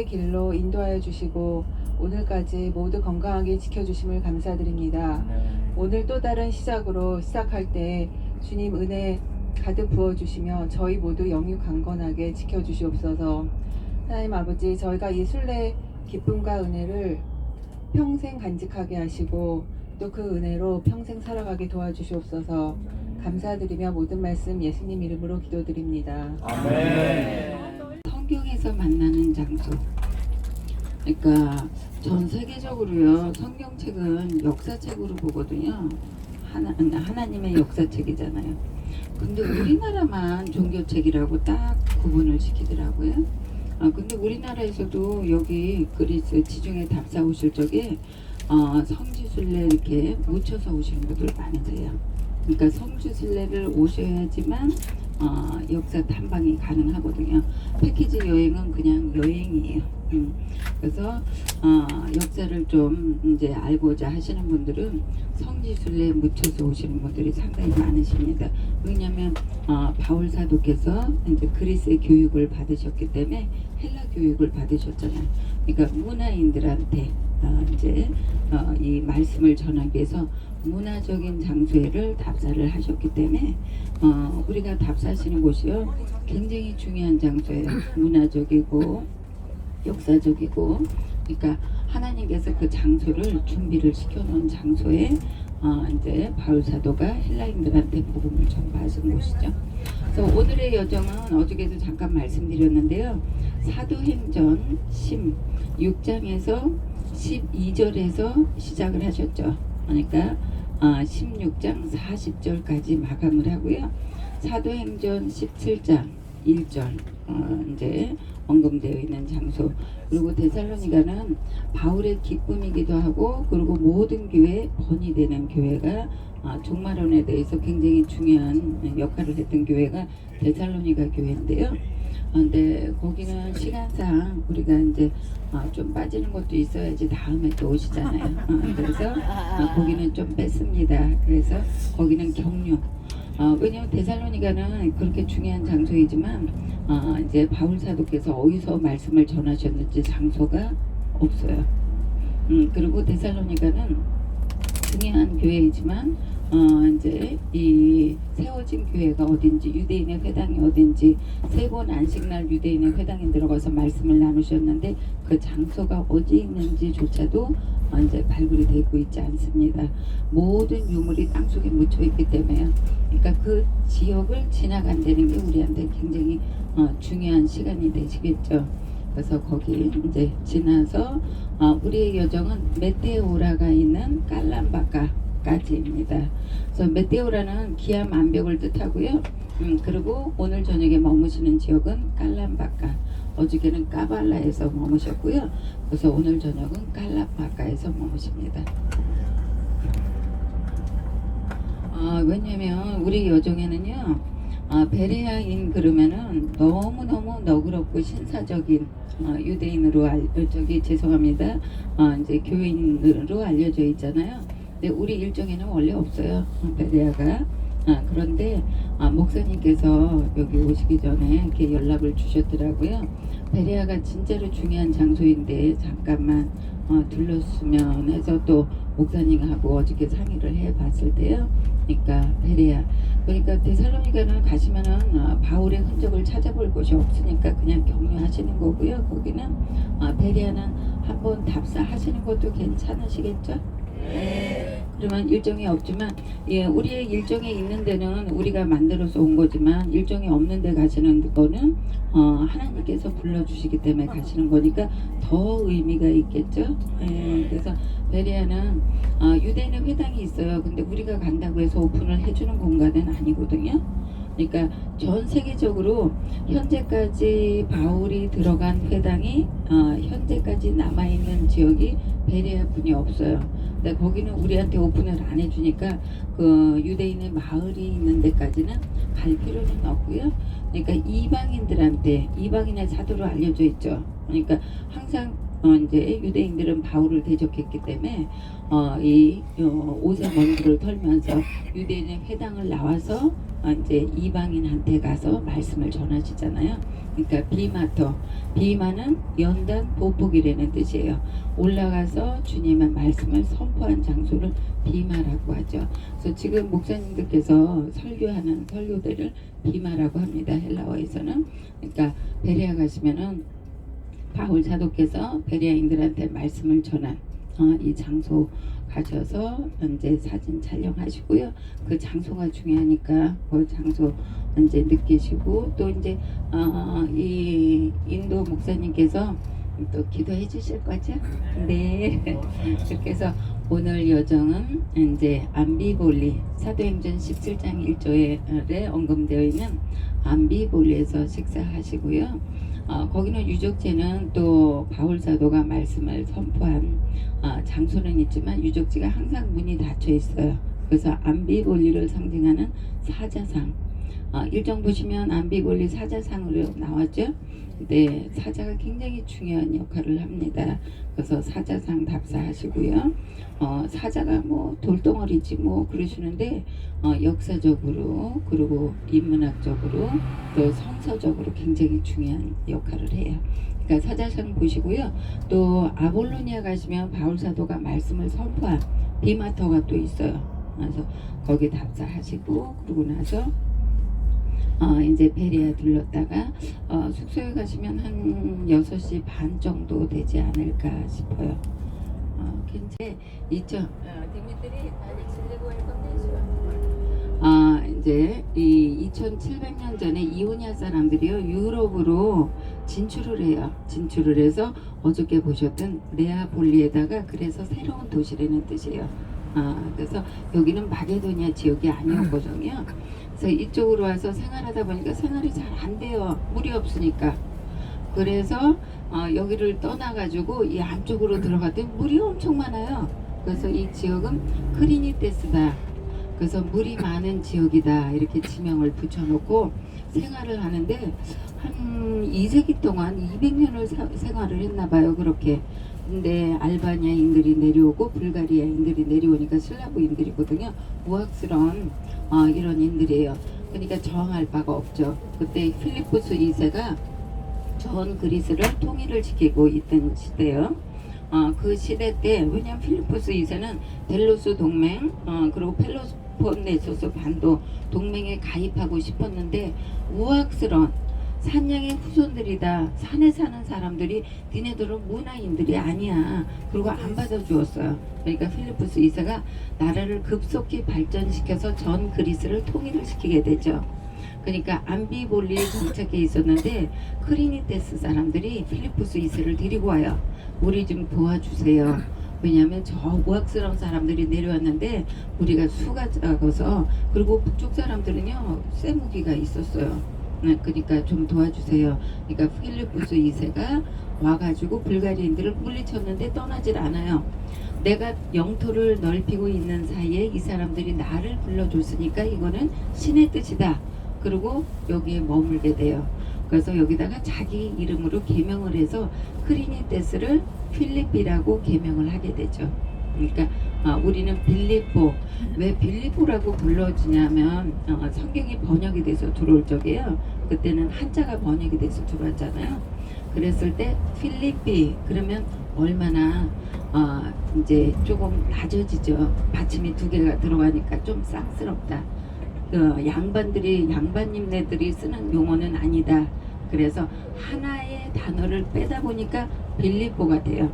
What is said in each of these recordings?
길로 인도하여 주시고 오늘까지 모두 건강하게 지켜주심을 감사드립니다. 오늘 또 다른 시작으로 시작할 때 주님 은혜 가득 부어주시며 저희 모두 영육 강건하게 지켜주시옵소서. 하나님 아버지, 저희가 이 순례 기쁨과 은혜를 평생 간직하게 하시고 또 그 은혜로 평생 살아가게 도와주시옵소서. 감사드리며 모든 말씀 예수님 이름으로 기도드립니다. 아멘. 성경에서 만나는 장소. 그러니까 전 세계적으로요, 성경책은 역사책으로 보거든요. 하나님의 역사책이잖아요. 근데 우리나라만 종교책이라고 딱 구분을 시키더라고요. 근데 우리나라에서도 여기 그리스 지중해 답사 오실 적에 성지순례 이렇게 묻혀서 오시는 분들 많으세요. 그러니까 성지순례를 오셔야지만 역사 탐방이 가능하거든요. 패키지 여행은 그냥 여행이에요. 그래서 역사를 좀 이제 알고자 하시는 분들은 성지순례에 묻혀서 오시는 분들이 상당히 많으십니다. 왜냐하면 바울 사도께서 이제 그리스의 교육을 받으셨기 때문에 헬라 교육을 받으셨잖아요. 그러니까 문화인들한테 이제 이 말씀을 전하기 위해서 문화적인 장소를 답사를 하셨기 때문에 우리가 답사하시는 곳이요 굉장히 중요한 장소예요. 문화적이고 역사적이고, 그러니까 하나님께서 그 장소를 준비를 시켜놓은 장소에 이제 바울 사도가 헬라인들한테 복음을 전파하신 곳이죠. 그래서 오늘의 여정은 어저께도 잠깐 말씀드렸는데요. 사도행전 16장에서 12절에서 시작을 하셨죠. 그러니까 16장 40절까지 마감을 하고요. 사도행전 17장 1절 이제 언급되어 있는 장소, 그리고 데살로니가는 바울의 기쁨이기도 하고, 그리고 모든 교회 번이 되는 교회가 종말론에 대해서 굉장히 중요한 역할을 했던 교회가 데살로니가 교회인데요. 근데 거기는 시간상 우리가 이제 좀 빠지는 것도 있어야지 다음에 또 오시잖아요. 그래서 거기는 좀 뺐습니다. 그래서 거기는 격려. 왜냐하면 데살로니가는 그렇게 중요한 장소이지만 이제 바울 사도께서 어디서 말씀을 전하셨는지 장소가 없어요. 그리고 데살로니가는 중요한 교회이지만 이제 이 세워진 교회가 어딘지, 유대인의 회당이 어딘지, 3번 안식날 유대인의 회당에 들어가서 말씀을 나누셨는데 그 장소가 어디 있는지조차도 이제 발굴이 되고 있지 않습니다. 모든 유물이 땅속에 묻혀 있기 때문에요. 그러니까 그 지역을 지나간다는 게 우리한테 굉장히 중요한 시간이 되시겠죠. 그래서 거기 이제 지나서 우리의 여정은 메테오라가 있는 깔람바카까지입니다. 그래서 메테오라는 기아 만벽을 뜻하고요. 그리고 오늘 저녁에 머무시는 지역은 깔람바카. 어저께는 까발라에서 머무셨고요. 그래서 오늘 저녁은 깔람바카에서 머무십니다. 왜냐면 우리 여정에는요, 베레아인 그러면은 너무너무 너그럽고 신사적인 유대인으로 죄송합니다. 이제 교인으로 알려져 있잖아요. 근데 우리 일정에는 원래 없어요, 베레아가. 그런데 목사님께서 여기 오시기 전에 이렇게 연락을 주셨더라고요. 베레아가 진짜로 중요한 장소인데 잠깐만 들렀으면 해서 또 목사님하고 어저께 상의를 해봤을 때요. 그러니까 베레아, 그러니까 데살로니가는 가시면은 바울의 흔적을 찾아볼 곳이 없으니까 그냥 격려하시는 거고요. 거기는 베레아는 한번 답사하시는 것도 괜찮으시겠죠? 네. 그러면 일정이 없지만, 우리의 일정에 있는 데는 우리가 만들어서 온 거지만 일정이 없는 데 가시는 거는 하나님께서 불러주시기 때문에 가시는 거니까 더 의미가 있겠죠. 그래서 베레아는 유대인의 회당이 있어요. 근데 우리가 간다고 해서 오픈을 해주는 공간은 아니거든요. 그러니까 전 세계적으로 현재까지 바울이 들어간 회당이 현재까지 남아있는 지역이 베레아뿐이 없어요. 근데 거기는 우리한테 오픈을 안 해주니까 그 유대인의 마을이 있는 데까지는 갈 필요는 없고요. 그러니까 이방인의 사도로 알려져 있죠. 그러니까 항상 이제 유대인들은 바울을 대적했기 때문에 이 옷의 먼지를 털면서 유대인의 회당을 나와서 이제 이방인한테 가서 말씀을 전하시잖아요. 그러니까 비마터, 비마는 연단 보폭이라는 뜻이에요. 올라가서 주님의 말씀을 선포한 장소를 비마라고 하죠. 그래서 지금 목사님들께서 설교하는 설교대를 비마라고 합니다. 헬라어에서는. 그러니까 베레아 가시면은 바울 사도께서 베레아인들한테 말씀을 전한 이 장소 가셔서 이제 사진 촬영하시고요. 그 장소가 중요하니까 그 장소 이제 느끼시고, 또 이제 이 인도 목사님께서 또 기도해 주실 거죠? 네. 그렇게 해서 오늘 여정은 이제 암비볼리, 사도행전 17장 1절에 언급되어 있는 암비볼리에서 식사하시고요. 거기는 유적지는 또 바울 사도가 말씀을 선포한 장소는 있지만 유적지가 항상 문이 닫혀 있어요. 그래서 암비볼리를 상징하는 사자상, 일정 보시면 암비볼리 사자상으로 나왔죠. 네, 사자가 굉장히 중요한 역할을 합니다. 그래서 사자상 답사하시고요. 사자가 뭐 돌덩어리지 뭐 그러시는데 역사적으로, 그리고 인문학적으로, 또 성서적으로 굉장히 중요한 역할을 해요. 그러니까 사자상 보시고요. 또 아볼로니아 가시면 바울 사도가 말씀을 선포한 비마터가 또 있어요. 그래서 거기 답사하시고, 그러고 나서 이제 베레아 들렀다가 숙소에 가시면 한 6시 반 정도 되지 않을까 싶어요. 굉장히 디미트리 이제 이 2700년 전에 이오니아 사람들이요 유럽으로 진출을 해요. 진출을 해서 어저께 보셨던 네아폴리에다가, 그래서 새로운 도시라는 뜻이에요. 그래서 여기는 마게도니아 지역이 아니었거든요. 그래서 이쪽으로 와서 생활하다 보니까 생활이 잘 안 돼요. 물이 없으니까. 그래서 여기를 떠나가지고 이 안쪽으로 들어갔더니 물이 엄청 많아요. 그래서 이 지역은 크리니테스다. 그래서 물이 많은 지역이다. 이렇게 지명을 붙여놓고 생활을 하는데 한 2세기 동안 200년을 생활을 했나 봐요. 그렇게. 근데 알바니아인들이 내려오고 불가리아인들이 내려오니까 슬라브인들이거든요. 우악스러운 이런 인들이에요. 그러니까 저항할 바가 없죠. 그때 필리포스 2세가 전 그리스를 통일을 시키고 있던 시대예요. 그 시대 때, 왜냐면 필리포스 2세는 델로스 동맹, 그리고 펠로폰네소스 반도 동맹에 가입하고 싶었는데 우악스러운 산양의 후손들이다. 산에 사는 사람들이 니네들은 문화인들이 아니야. 그리고 안 받아주었어요. 그러니까 필리포스 2세가 나라를 급속히 발전시켜서 전 그리스를 통일을 시키게 되죠. 그러니까 암비볼리에 정착해 있었는데 크리니테스 사람들이 필리포스 2세를 데리고 와요. 우리 좀 도와주세요. 왜냐하면 저 우악스러운 사람들이 내려왔는데 우리가 수가 작아서, 그리고 북쪽 사람들은요 쇠무기가 있었어요. 그러니까 좀 도와주세요. 그러니까 필리포스 2세가 와가지고 불가리인들을 물리쳤는데 떠나질 않아요. 내가 영토를 넓히고 있는 사이에 이 사람들이 나를 불러줬으니까 이거는 신의 뜻이다. 그리고 여기에 머물게 돼요. 그래서 여기다가 자기 이름으로 개명을 해서 크리니테스를 필리피라고 개명을 하게 되죠. 그러니까 우리는 빌립보, 왜 빌립보라고 불러주냐면 성경이 번역이 돼서 들어올 적이에요. 그때는 한자가 번역이 돼서 들어왔잖아요. 그랬을 때 필리피 그러면 얼마나 이제 조금 낮아지죠. 받침이 2개가 들어가니까 좀 쌍스럽다. 양반님네들이 쓰는 용어는 아니다. 그래서 하나의 단어를 빼다 보니까 빌립보가 돼요.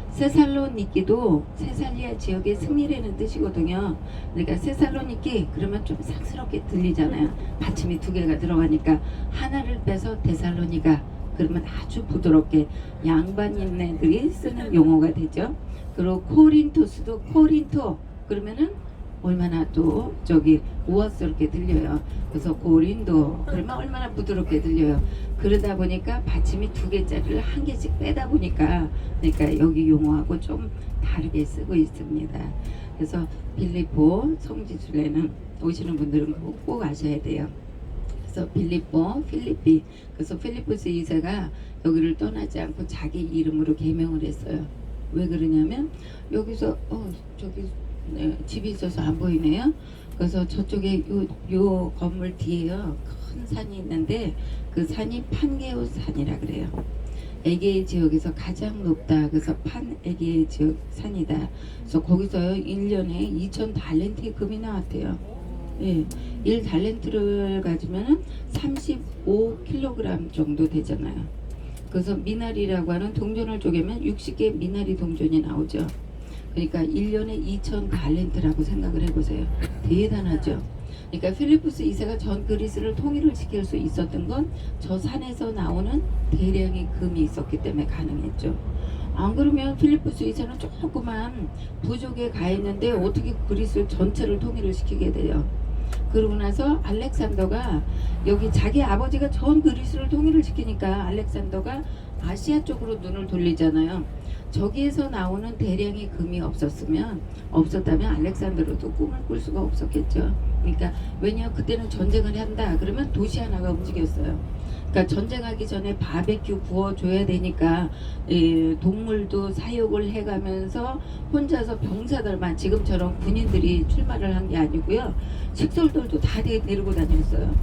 세살로니키도 세살리아 지역의 승리라는 뜻이거든요. 그러니까 세살로니키 그러면 좀 쌍스럽게 들리잖아요. 받침이 2개가 들어가니까 하나를 빼서 데살로니가 그러면 아주 부드럽게 양반인네들이 쓰는 용어가 되죠. 그리고 코린토스도 코린토 그러면은 얼마나 또 저기 우아스럽게 들려요. 그래서 고린도 그러면 얼마나 부드럽게 들려요. 그러다 보니까 받침이 2개짜리를 1개씩 빼다 보니까, 그러니까 여기 용어하고 좀 다르게 쓰고 있습니다. 그래서 빌립보 성지순례는 오시는 분들은 꼭 아셔야 돼요. 그래서 빌립보, 필리피. 그래서 필리포스 2세가 여기를 떠나지 않고 자기 이름으로 개명을 했어요. 왜 그러냐면 여기서 저기 집이 있어서 안 보이네요. 그래서 저쪽에 요 건물 뒤에요 큰 산이 있는데 그 산이 판게오 산이라 그래요. 에게의 지역에서 가장 높다. 그래서 판에게의 지역 산이다. 그래서 거기서요 1년에 2천 달란트의 금이 나왔대요. 예, 1달란트를 가지면은 35kg 정도 되잖아요. 그래서 미나리라고 하는 동전을 쪼개면 60개 미나리 동전이 나오죠. 그러니까 1년에 2천 달란트라고 생각을 해보세요. 대단하죠. 그러니까 필리포스 2세가 전 그리스를 통일을 시킬 수 있었던 건 저 산에서 나오는 대량의 금이 있었기 때문에 가능했죠. 안 그러면 필리포스 2세는 조그만 부족에 가 있는데 어떻게 그리스 전체를 통일을 시키게 돼요. 그러고 나서 알렉산더가 여기 자기 아버지가 전 그리스를 통일을 시키니까 알렉산더가 아시아 쪽으로 눈을 돌리잖아요. 저기에서 나오는 대량의 금이 없었다면 알렉산더로도 꿈을 꿀 수가 없었겠죠. 그러니까 왜냐하면 그때는 전쟁을 한다 그러면 도시 하나가 움직였어요. 그러니까 전쟁하기 전에 바베큐 구워줘야 되니까 동물도 사육을 해가면서 혼자서 병사들만 지금처럼 군인들이 출마를 한 게 아니고요. 식솔들도 다 데리고 다녔어요.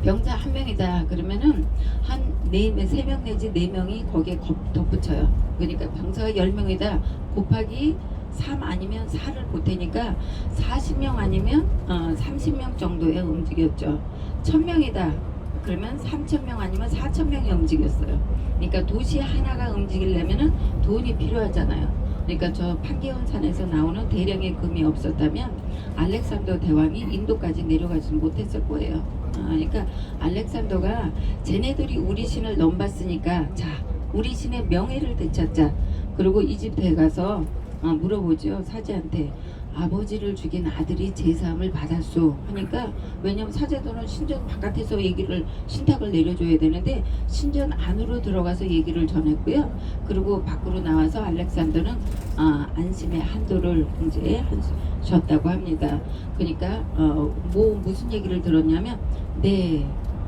병사 한 명이다 그러면은 한 3명 내지 4명이 거기에 덧붙여요. 그러니까 병사가 10명이다 곱하기 3 아니면 4를 보태니까 40명 아니면 30명 정도에 움직였죠. 1000명이다 그러면 3000명 아니면 4000명이 움직였어요. 그러니까 도시 하나가 움직이려면은 돈이 필요하잖아요. 그러니까 저 판게온 산에서 나오는 대량의 금이 없었다면 알렉산더 대왕이 인도까지 내려가지 못했을 거예요. 그러니까 알렉산더가 쟤네들이 우리 신을 넘봤으니까 자 우리 신의 명예를 되찾자. 그리고 이집트에 가서 물어보죠. 사제한테 아버지를 죽인 아들이 제사함을 받았소 하니까 왜냐면 사제들은 신전 바깥에서 신탁을 내려줘야 되는데 신전 안으로 들어가서 얘기를 전했고요. 그리고 밖으로 나와서 알렉산더는 안심의 한도를 이제 쉬었다고 합니다. 그러니까 무슨 얘기를 들었냐면 네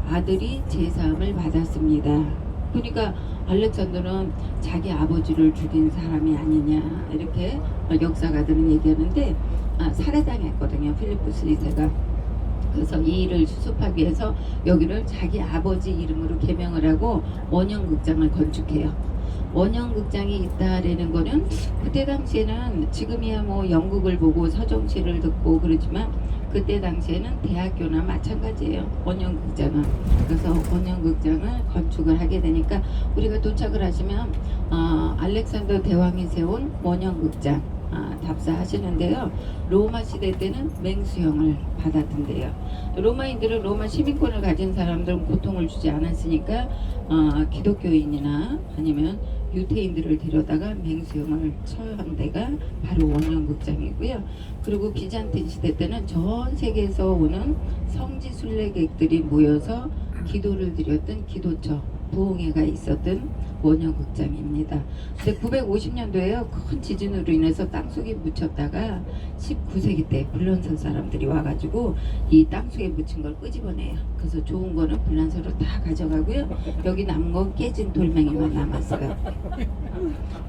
아들이 제사함을 받았습니다. 그러니까 알렉산더는 자기 아버지를 죽인 사람이 아니냐 이렇게 역사가들은 얘기하는데 살해당했거든요. 필리포스 2세가. 그래서 이 일을 수습하기 위해서 여기를 자기 아버지 이름으로 개명을 하고 원형극장을 건축해요. 원형극장이 있다라는 거는 그때 당시에는 지금이야 뭐 연극을 보고 서정시를 듣고 그러지만 그때 당시에는 대학교나 마찬가지예요. 원형극장은. 그래서 원형극장을 건축을 하게 되니까 우리가 도착을 하시면 알렉산더 대왕이 세운 원형극장 답사하시는데요. 로마 시대 때는 맹수형을 받았던데요. 로마인들은 로마 시민권을 가진 사람들은 고통을 주지 않았으니까 기독교인이나 아니면 유태인들을 데려다가 맹수형을 처한 데가 바로 원형극장이고요. 그리고 비잔틴 시대 때는 전 세계에서 오는 성지 순례객들이 모여서 기도를 드렸던 기도처 부흥회가 있었던 원형극장입니다. 근데 950년도에요. 큰 지진으로 인해서 땅속에 묻혔다가 19세기 때 불란서 사람들이 와가지고 이 땅속에 묻힌 걸 끄집어내요. 그래서 좋은 거는 불란서로 다 가져가고요. 여기 남은 건 깨진 돌멩이만 남았어요.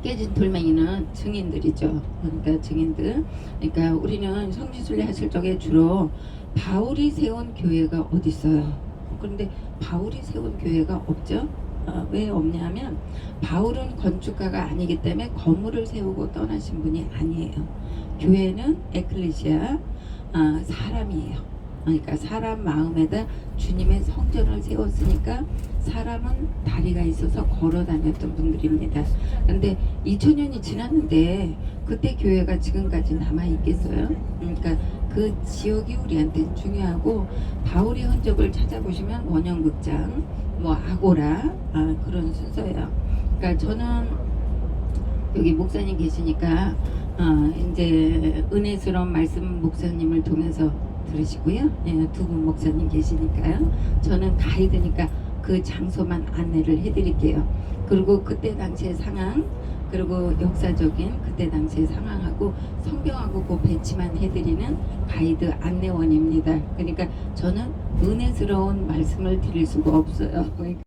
깨진 돌멩이는 증인들이죠. 그러니까 증인들. 그러니까 우리는 성지순례 하실 적에 주로 바울이 세운 교회가 어디 있어요? 그런데 바울이 세운 교회가 없죠. 왜 없냐면 바울은 건축가가 아니기 때문에 건물을 세우고 떠나신 분이 아니에요. 교회는 에클레시아 사람이에요. 그러니까 사람 마음에다 주님의 성전을 세웠으니까 사람은 다리가 있어서 걸어 다녔던 분들입니다. 근데 2000년이 지났는데 그때 교회가 지금까지 남아 있겠어요? 그러니까 그 지역이 우리한테 중요하고 바울의 흔적을 찾아보시면 원형극장, 뭐 아고라 그런 순서예요. 그러니까 저는 여기 목사님 계시니까 이제 은혜스러운 말씀 목사님을 통해서 들으시고요. 예, 두 분 목사님 계시니까요. 저는 가이드니까 그 장소만 안내를 해드릴게요. 그리고 그때 당시의 상황 그리고 역사적인 그때 당시의 상황하고 성경하고 그 배치만 해드리는 가이드 안내원입니다. 그러니까 저는 은혜스러운 말씀을 드릴 수가 없어요. 그러니까